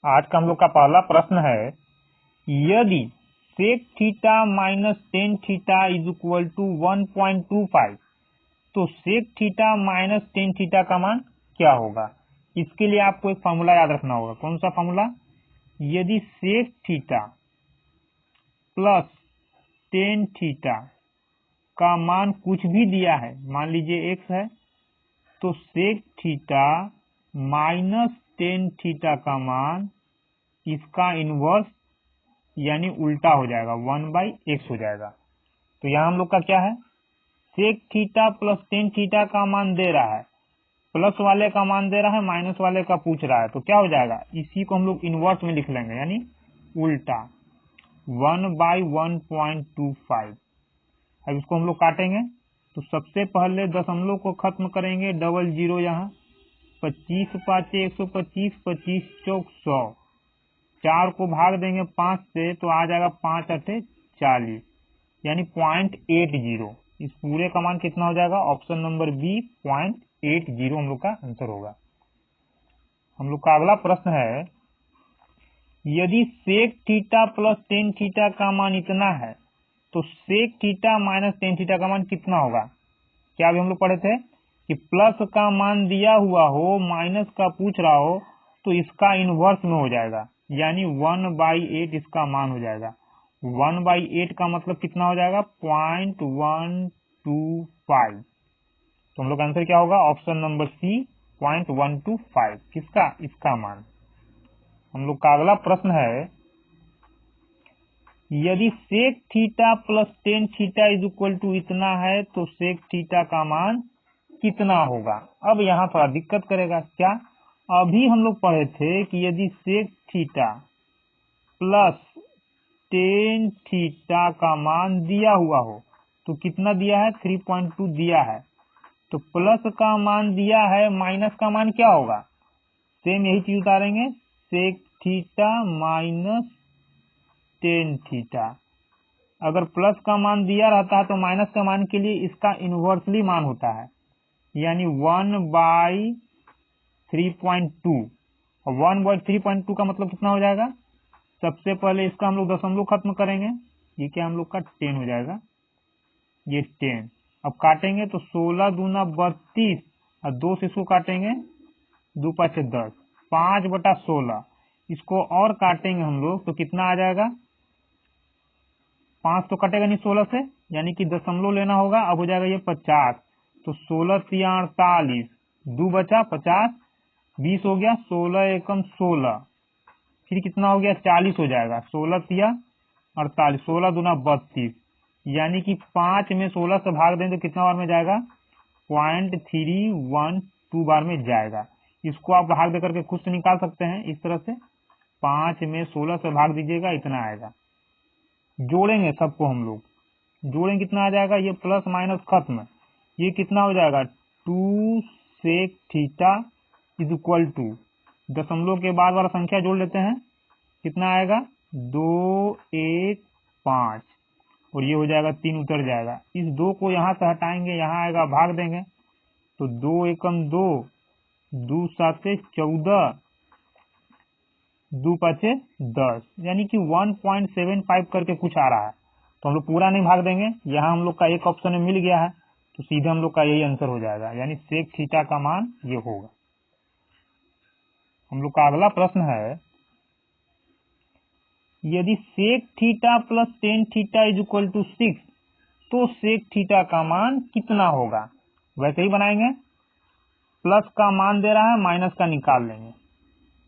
आज का हम लोग का पहला प्रश्न है, यदि sec theta minus ten theta is equal to 1.25 तो sec theta minus ten theta का मान क्या होगा। इसके लिए आपको एक फॉर्मूला याद रखना होगा। कौन सा फॉर्मूला? यदि sec theta plus ten theta का मान कुछ भी दिया है, मान लीजिए x है, तो sec theta minus ten theta का मान इसका इनवर्स यानी उल्टा हो जाएगा, 1/x हो जाएगा। तो यहाँ हम लोग का क्या है, sec theta plus ten theta का मान दे रहा है, प्लस वाले का मान दे रहा है, माइनस वाले का पूछ रहा है, तो क्या हो जाएगा, इसी को हम लोग इनवर्स में लिख लेंगे यानी उल्टा 1/1.25। अब इसको हम लोग काटेंगे तो सबसे पहले दशमलव को खत्म करेंगे, डबल जीरो यहाँ, 25 पाँचे 125, 25 चौक 100, 4 को भाग देंगे 5 से तो आ जाएगा 5 अठे 40 यानी 0.80। इस पूरे का मान कितना हो जाएगा? ऑप्शन नंबर बी 0.80 हम लोग का आंसर होगा। हम लोग का अगला प्रश्न है, यदि sec theta plus ten theta का मान इतना है तो sec theta minus ten theta का मान कितना होगा। क्या अभी हम लोग पढ़े थे कि प्लस का मान दिया हुआ हो, माइनस का पूछ रहा हो, तो इसका इनवर्स में हो जाएगा यानी 1/8 इसका मान हो जाएगा। 1/8 का मतलब कितना हो जाएगा? 0.125। तो हम लोग का आंसर क्या होगा? Option number C 0.125। किसका? इसका मान। हम लोग का अगला प्रश्न है, यदि sec theta plus ten theta is equal to इतना है तो sec थीटा का मान कितना होगा। अब यहाँ थोड़ा दिक्कत करेगा। क्या? अभी हम लोग पढ़े थे कि यदि sec theta plus ten theta का मान दिया हुआ हो, तो कितना दिया है? 3.2 दिया है, तो प्लस का मान दिया है, माइनस का मान क्या होगा? सेम यही चीज उतारेंगे, sec theta minus ten theta. अगर प्लस का मान दिया रहता है तो माइनस का मान के लिए इसका इनवर्सली मान होता है यानी 1/3.2। और 1/3.2 का मतलब कितना हो जाएगा? सबसे पहले इसका हम लोग दशमलव खत्म करेंगे, ये क्या हम लोग का 10 हो जाएगा, ये 10। अब काटेंगे तो 16 दूना 32 और 2 से इसको काटेंगे, 2 5 10, 5/16। इसको और काटेंगे हम लोग तो कितना आ जाएगा? 5 तो कटेगा नहीं 16 से, यानी कि दशमलव लेना होगा। अब हो जाएगा ये 50, तो 16 तिया 48, 2 बचा 50, 20 हो गया, 16 एकम 16, फिर कितना हो गया? 40 हो जाएगा, 16 तिया 48, 16 दूना 32, यानी कि 5 में 16 से भाग दें तो कितना बार में जाएगा? 0.312 बार में जाएगा। इसको आप भाग दे करके खुद से निकाल सकते हैं इस तरह से, 5 में 16 से भाग दीजिएगा, इतना आएगा। जोड़ेंगे सबको हम लोग, जोड़ेंगे कितना आ जाएगा? ये प्लस माइनस खत्म, ये कितना हो जाएगा? 2 sec theta is equal to, दशमलव के बाद वाला संख्या जोड़ लेते हैं, कितना आएगा? 2 1 5 और ये हो जाएगा 3 उतर जाएगा। इस 2 को यहाँ से हटाएंगे, यहाँ आएगा, भाग देंगे तो 2 एकम 2, 2 7 14, 2 5 10, यानी कि 1.75 करके कुछ आ रहा है। तो हम लोग पूरा नहीं भाग देंगे, यहाँ हम लोग का एक ऑप्शन में मिल गया है तो सीधे हम लोग का यही आंसर हो जाएगा यानी sec थीटा का मान ये होगा। हम लोग का अगला प्रश्न है, यदि sec theta plus ten theta is equal to 6 तो sec थीटा का मान कितना होगा। वैसे ही बनाएंगे, प्लस का मान दे रहा है, माइनस का निकाल लेंगे,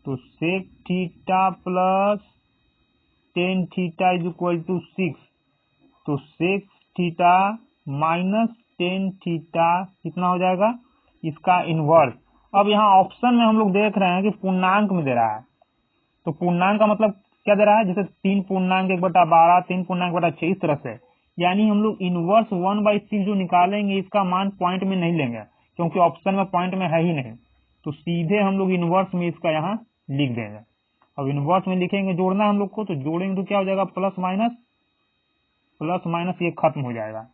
तो sec theta plus ten theta is equal to 6, तो sec theta minus ten theta कितना हो जाएगा? इसका इनवर्स। अब यहाँ ऑप्शन में हम लोग देख रहे हैं कि पूर्णांक में दे रहा है, तो पूर्णांक का मतलब क्या दे रहा है? जैसे 3/1/12, 3/6, इस तरह से, यानी हम लोग इनवर्स 1/6 जो निकालेंगे इसका मान पॉइंट में नहीं लेंगे क्योंकि ऑप्शन में पॉइंट में है ही नहीं, तो सीधे हम लोग इनवर्स में इसका यहाँ लिख देंगे। अब इनवर्स में लिखेंगे, जोड़ना हम लोग को, तो जोड़ेंगे तो क्या हो जाएगा? प्लस माइनस, प्लस माइनस ये खत्म हो जाएगा।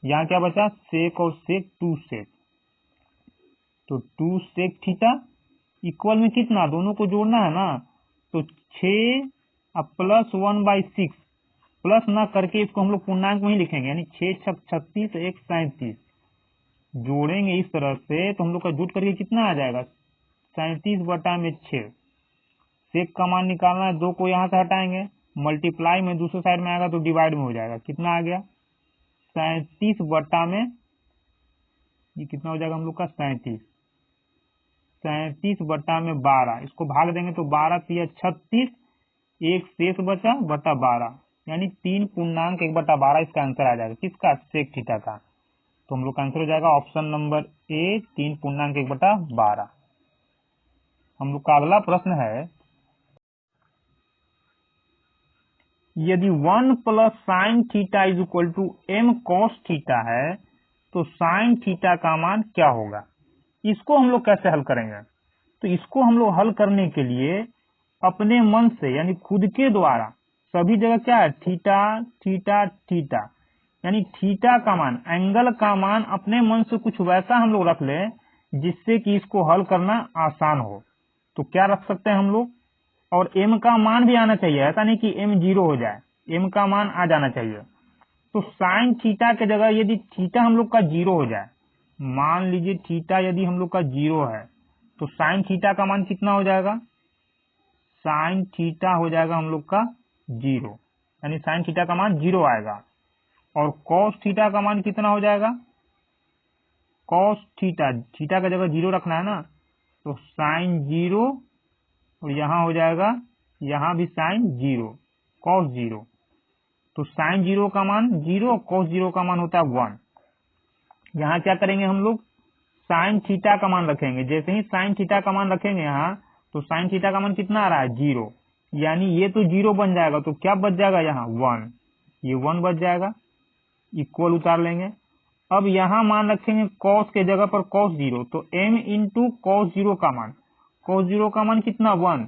यहाँ क्या बचा? सेक और सेक, 2 सेक, तो 2 सेक थीटा इक्वल में कितना? दोनों को जोड़ना है ना, तो 6 प्लस 1/6 प्लस ना करके इसको हम लोग पूर्णांक में ही लिखेंगे, यानी 6 छक 36 1 37 जोड़ेंगे इस तरह से तो हम लोग का जुट करके कितना आ जाएगा 37/6। सेक का मान निकालना है, 2 को यहाँ से हटाएंगे, मल्टीप्लाई में दूसरे साइड में आएगा तो डिवाइड में हो जाएगा, कितना आ गया 37 ये कितना हो जाएगा हम लोग का 37 इसको भाग देंगे तो 12 3 36 एक शेष बचा बटा 12 यानी 3 पूर्णांक 1/12 इसका आंसर आ जाएगा, किसका सेक थीटा का। तो हम लोग का आंसर हो जाएगा ऑप्शन नंबर ए 3 पूर्णांक 1/12। हम लोग का अगला प्रश्न है, यदि 1 plus sine theta is equal to m cos theta है तो साइन थीटा का मान क्या होगा। इसको हम लोग कैसे हल करेंगे, तो इसको हम लोग हल करने के लिए अपने मन से यानी खुद के द्वारा सभी जगह क्या है थीटा थीटा थीटा, यानी थीटा का मान एंगल का मान अपने मन से कुछ वैसा हम लोग रख ले जिससे कि इसको हल करना आसान हो। तो क्या रख सकते हैं हम लोग, और m का मान भी आना चाहिए, ऐसा नहीं कि m 0 हो जाए, m का मान आ जाना चाहिए। तो साइन थीटा के जगह यदि थीटा हम लोग का 0 हो जाए, मान लीजिए थीटा यदि हम लोग का 0 है तो साइन थीटा का मान कितना हो जाएगा, साइन थीटा हो जाएगा हम लोग का 0, यानी साइन थीटा का मान 0 आएगा। और कॉस थीटा का मान कितना हो जाएगा, कॉस थीटा थीटा का जगह 0 रखना है ना, तो साइन 0 और यहाँ हो जाएगा यहाँ भी साइन 0 कॉस 0। तो साइन 0 का मान 0 कॉस 0 का मान होता है 1। यहाँ क्या करेंगे हम लोग साइन थीटा का मान रखेंगे, जैसे ही साइन थीटा का मान रखेंगे यहाँ तो साइन थीटा का मान कितना आ रहा है 0, यानी ये तो 0 बन जाएगा, तो क्या बच जाएगा यहाँ 1, ये 1 बच जाएगा, इक्वल उतार लेंगे। अब यहाँ मान रखेंगे कॉस के जगह पर कॉस 0, तो m इंटू कॉस 0 का मान, कॉस 0 का मान कितना 1,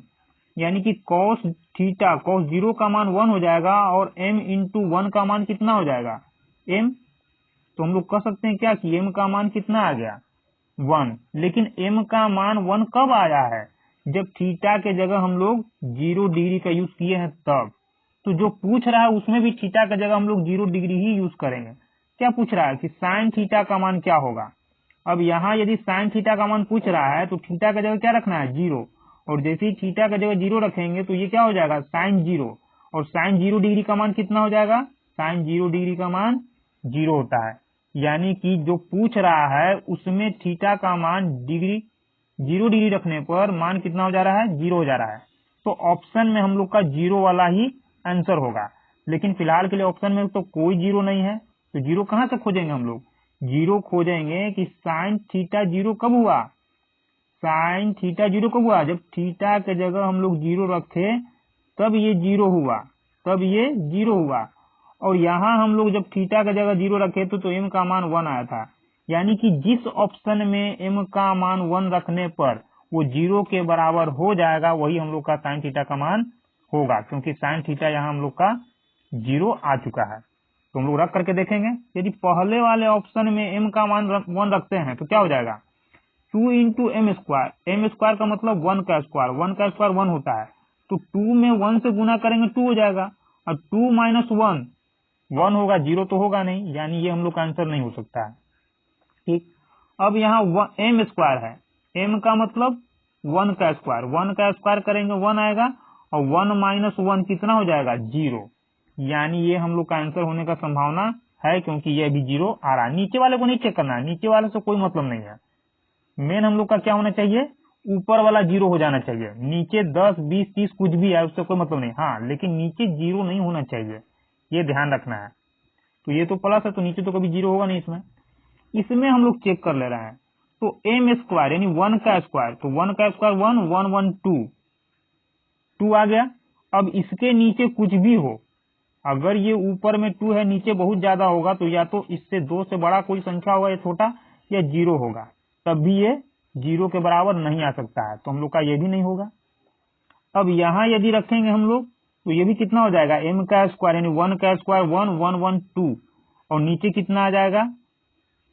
यानी कि कॉस थीटा कॉस 0 का मान 1 हो जाएगा और m इंटू 1 का मान कितना हो जाएगा m। तो हम लोग कह सकते हैं क्या कि m का मान कितना आ गया 1, लेकिन m का मान 1 कब आया है, जब थीटा के जगह हम लोग 0 डिग्री का यूज किए हैं तब। तो जो पूछ रहा है उसमें भी थीटा का जगह हम लोग 0 डिग्री ही यूज करेंगे। क्या पूछ रहा है कि साइन थीटा का मान क्या होगा। अब यहाँ यदि साइन थीटा का मान पूछ रहा है तो थीटा का जगह क्या रखना है 0, और जैसे ही थीटा का जगह 0 रखेंगे तो ये क्या हो जाएगा साइन 0, और साइन 0 डिग्री का मान कितना हो जाएगा, साइन 0 डिग्री का मान 0 होता है, यानी कि जो पूछ रहा है उसमें थीटा का मान डिग्री 0 डिग्री रखने पर मान कितना हो जा रहा है 0 हो जा रहा है। तो ऑप्शन में हम लोग का 0 वाला ही आंसर होगा, लेकिन फिलहाल के लिए ऑप्शन में तो कोई 0 नहीं है, तो 0 कहां से खोजेंगे हम लोग, 0 खोजेंगे कि साइन थीटा 0 कब हुआ, साइन थीटा 0 कब हुआ, जब थीटा के जगह हम लोग 0 रखे तब ये 0 हुआ, तब ये 0 हुआ। और यहाँ हम लोग जब थीटा के जगह 0 रखे तो m का मान 1 आया था, यानी कि जिस ऑप्शन में m का मान 1 रखने पर वो 0 के बराबर हो जाएगा वही हम लोग का साइन थीटा का मान होगा, क्योंकि साइन थीटा यहाँ हम लोग का 0 आ चुका है। तो हम लोग रख करके देखेंगे, यदि पहले वाले ऑप्शन में m का मान 1 रखते हैं तो क्या हो जाएगा 2 into m square, m square का मतलब 1 का स्क्वायर, 1 का स्क्वायर 1 होता है, तो 2 में 1 से गुना करेंगे 2 हो जाएगा, और 2 माइनस 1 1 होगा, 0 तो होगा नहीं, यानी ये हम लोग का आंसर नहीं हो सकता है। ठीक, अब यहाँ m स्क्वायर है, m का मतलब 1 का स्क्वायर, 1 का स्क्वायर करेंगे 1 आएगा, और 1 माइनस 1 कितना हो जाएगा 0, यानी ये हम लोग का आंसर होने का संभावना है, क्योंकि ये अभी 0 आ रहा है। नीचे वाले को नहीं चेक करना है, नीचे वाले से कोई मतलब नहीं है, मेन हम लोग का क्या होना चाहिए ऊपर वाला 0 हो जाना चाहिए, नीचे 10 20 30 कुछ भी है उससे कोई मतलब नहीं, हाँ लेकिन नीचे 0 नहीं होना चाहिए, ये ध्यान रखना है। तो ये तो प्लस है तो नीचे तो कभी 0 होगा नहीं, इसमें हम लोग चेक कर ले रहे हैं। तो m स्क्वायर यानी 1 का स्क्वायर, तो 1 का स्क्वायर 1 1 1 2 आ गया। अब इसके नीचे कुछ भी हो, अगर ये ऊपर में 2 है नीचे बहुत ज्यादा होगा तो या तो इससे 2 से बड़ा कोई संख्या होगा या छोटा, या 0 होगा, तब भी ये 0 के बराबर नहीं आ सकता है, तो हम लोग का ये भी नहीं होगा। अब यहाँ यदि रखेंगे हम लोग तो ये भी कितना हो जाएगा m का स्क्वायर यानी 1 का स्क्वायर 1 1 1 2, और नीचे कितना आ जाएगा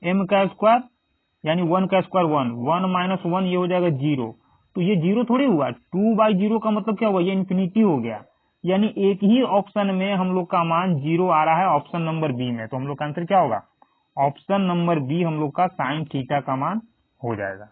m का स्क्वायर यानी 1 का स्क्वायर 1 1 माइनस 1 ये हो जाएगा 0, तो ये 0 थोड़ी हुआ, 2/0 का मतलब क्या हुआ, ये इन्फिनिटी हो गया। यानी एक ही ऑप्शन में हम लोग का मान 0 आ रहा है, ऑप्शन नंबर बी में। तो हम लोग का आंसर क्या होगा, ऑप्शन नंबर बी हम लोग का साइन थीटा का मान हो जाएगा।